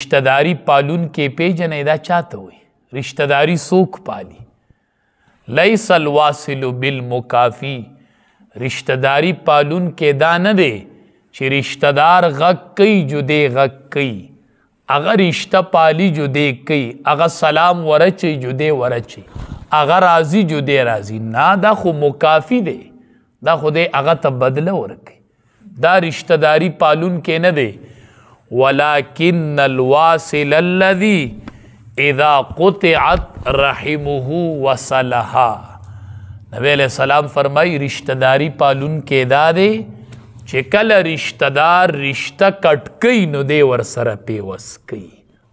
رشتہ داری پالون کے پیجنے دا چاہتا ہوئی رشتہ داری سوک پالی لیس الواصل بالمکافی رشتہ داری پالون کے دا نہ دے چی رشتہ دار غک کئی جو دے غک کئی اگر رشتہ پالی جو دے کئی اگر سلام ورچی جو دے ورچی اگر راضی جو دے راضی نا دا خو مکافی دے دا خو دے اگر تا بدلہ ورکی دا رشتہ داری پالون کے نہ دے وَلَكِنَّ الْوَاصِلَ الَّذِي اِذَا قُطِعَتْ رَحِمُهُ وَصَلَهَا نبی علیہ السلام فرمائی رشتہ داری پالون کے دا دے چکل رشتہ دار رشتہ کٹ کئی نو دے ور سر پیوس کئی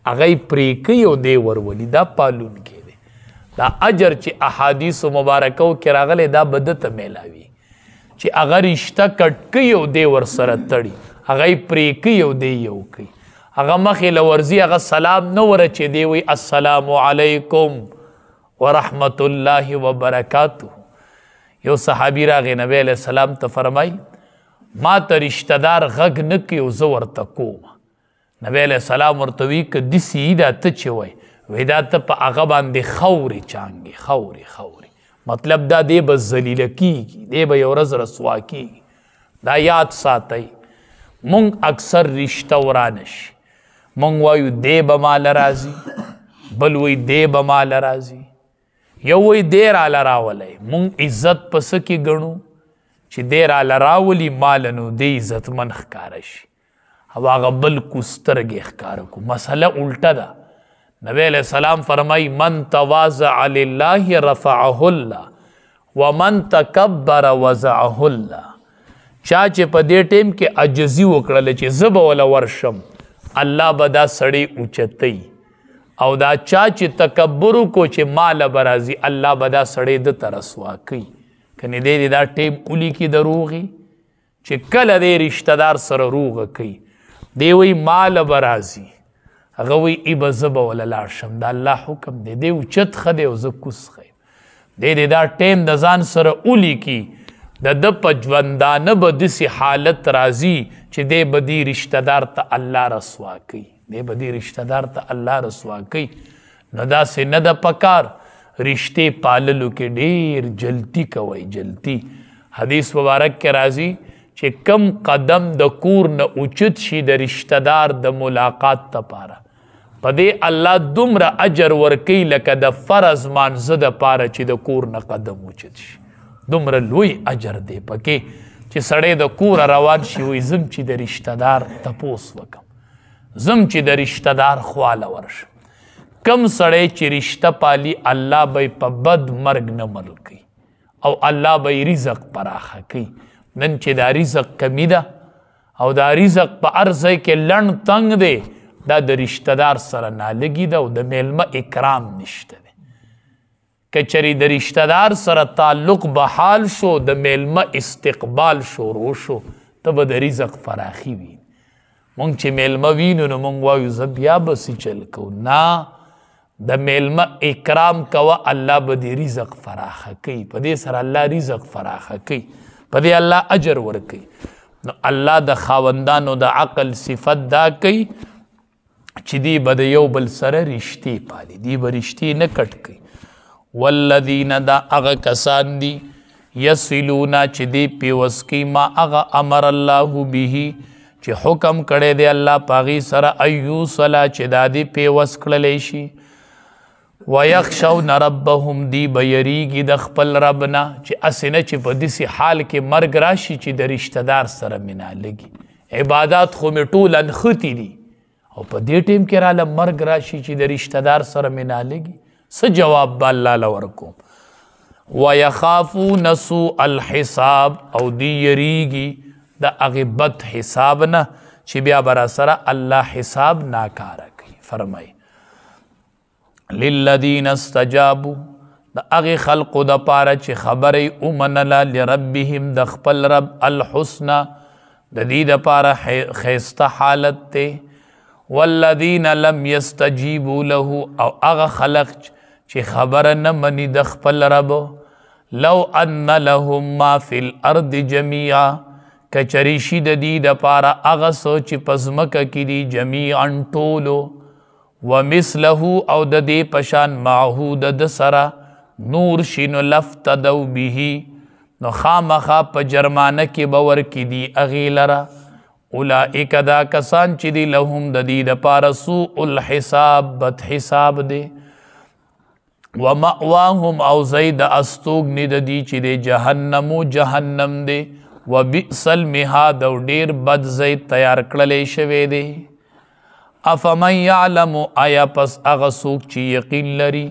اگئی پری کئی او دے ور ولی دا پالون کے دے دا اجر چی احادیث و مبارکو کراغلے دا بدت میلاوی چی اگر رشتہ کٹ کئی او دے ور سر تڑی اگئی پری کئی او دے یو کئی اگر مخیل ورزی اگر سلام نور چی دے وی السلام علیکم ورحمت اللہ وبرکاتہ یو صحابی راغی نبی علیہ السلام تا فرمائی ما تا رشتہ دار غگ نکی زور تکوم نبی علیہ السلام ورطوی که دسی دا تچوئی ویدا تا پا اغبان دے خوری چانگی خوری مطلب دا دے با زلیل کی دے با یورز رسوا کی دا یاد ساتای مونگ اکثر رشتہ ورانش مونگ وایو دے با مال رازی بلوی دے با مال رازی یووی دیر آل راولی مونگ عزت پسکی گنو چی دیر آل راولی مالنو دے عزت من خکارش او آغا بل کسترگ اخکارکو مسئلہ الٹا دا نبی علیہ السلام فرمائی من تواضع للہ رفعہ اللہ ومن تکبر وضعہ اللہ چاچے پا دے ٹیم کے عجزی وکڑلے چی زب والا ورشم اللہ بدا سڑی اچتی او دا چاچے تکبرو کو چی مال برازی اللہ بدا سڑی دتا رسوا کی کنی دے دا ٹیم اولی کی دروغی چی کل دے رشتہ دار سر روغ کی دے وی مال برازی اگوی ایبا زب والا لارشم دا اللہ حکم دے دے اچت خدے و زکس خیم دے دا ٹیم دا زان سر اولی کی دا دا پجوندان با دسی حالت رازی چی دے بدی رشتہ دار تا اللہ رسوا کی دے بدی رشتہ دار تا اللہ رسوا کی ندا سے ندا پکار رشتے پاللو کے دیر جلتی کوئی جلتی حدیث مبارک کے رازی چی کم قدم دا کور نا اچت شی دا رشتہ دار دا ملاقات تا پارا پا دے اللہ دمرا اجر ورکی لکا دا فرض مانزد پارا چی دا کور نا قدم اچت شی دمرا لوی اجر دے پکے چی سڑے دا کور روان شی وی زم چی دا رشتہ دار تپوس وکم زم چی دا رشتہ دار خوالا ورش کم سڑے چی رشتہ پالی اللہ بای پا بد مرگ نمل کی او اللہ بای رزق پراخا کی نن چی دا رزق کمی دا او دا رزق پا عرضے کے لن تنگ دے دا رشتہ دار سر نالگی دا او دا میلمہ اکرام نشتے دے کچری دا رشتہ دار سر تعلق بحال شو دا میلمہ استقبال شو رو شو تب دا رزق فراخی وین مونگ چی میلمہ وینو نو مونگ وایو زبیا بسی چل کو نا دا میلمہ اکرام کوا اللہ با دی رزق فراخ کی پا دے سر اللہ رزق فراخ کی پا دے اللہ اجر ور کی نو اللہ دا خاوندانو دا عقل صفت دا کی چی دی با دا یو بل سر رشتی پالی دی با رشتی نکٹ کی والذین دا اغا کسان دی یسلونا چی دی پیوس کی ما اغا امر اللہ بیہی چی حکم کڑے دے اللہ پاغی سر ایو صلا چی دا دی پیوس کڑلیشی ویخشون ربهم دی بیریگی دخپل ربنا چی اسنا چی پا دیسی حال کے مرگ راشی چی دا رشتہ دار سر منا لگی عبادات خو میں طول انخطی دی او پا دی ٹیم کے رالا مرگ راشی چی دا رشتہ دار سر منا لگی سا جواب با اللہ لورکم وَيَخَافُونَ سُوءَ الْحِسَابِ او دی یریگی دا اغبت حسابنا چی بیا برا سرا اللہ حساب ناکارا کی فرمائی لِلَّذِينَ اسْتَجَابُوا دا اغی خلق دا پارا چی خبری امنلا لربهم دا خپل رب الحسنہ دا دی دا پارا خیست حالت تے والذین لم یستجیبوا له او اغا خلق چی خبر نمانی دا خپل رب لو ان لهم ما فی الارض جمیعا کچریشی دا دی دا پارا اغا سو چی پزمک کی دی جمیعا ٹولو ومثله او د دې پشان معهو د سره نور شینو لفتدو به نو خامخا په جرمانه کې باور کې دی اغي لرا اولئک دا کسان چې دی لهم د دې دپاره سوء الحساب بد حساب دی ومأواهم او زید استوګنې د دې چې دی جهنم دی وبئس المهاد او ډیر بد ځای تیار کړلی شوی دی افمن یعلم آیا پس هغه څوک چې یقین لري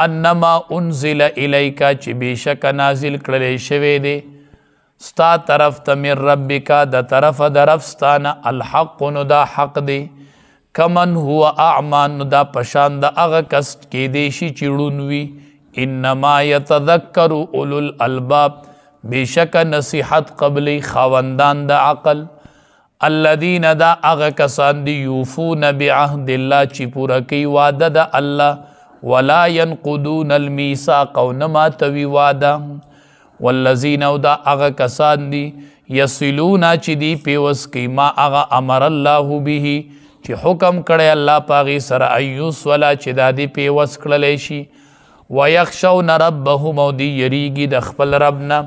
انما انزل الیک چې بېشکه نازل کړلی شوی دی ستا طرف ته من ربک د طرفه د رب ستانه الحق نو دا حق دی کمن هو اعما نو دا پشان د هغه کس کیدی شي چې ړوند وي انما یتذکر اولو الالباب بېشکه نصیحت قبلی خاوندان د عقل الذین دا هغه کسان دی یوفون بعهد الله چې پوره کوي واده د الله ولا ينقضون المیثاق او نه ماتوي واده والذین او دا هغه کسان دی یصلون چې دی پیوس کوي ما هغه امر الله به چې حکم کړی الله پاغي سره ایوس ولا چې دا دی پیوس کړلی شي ویخشون ربهم او دی یریږي د خپل ربنه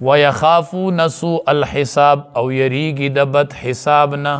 ويخافون سوء الحساب او يريغي دبت حسابنا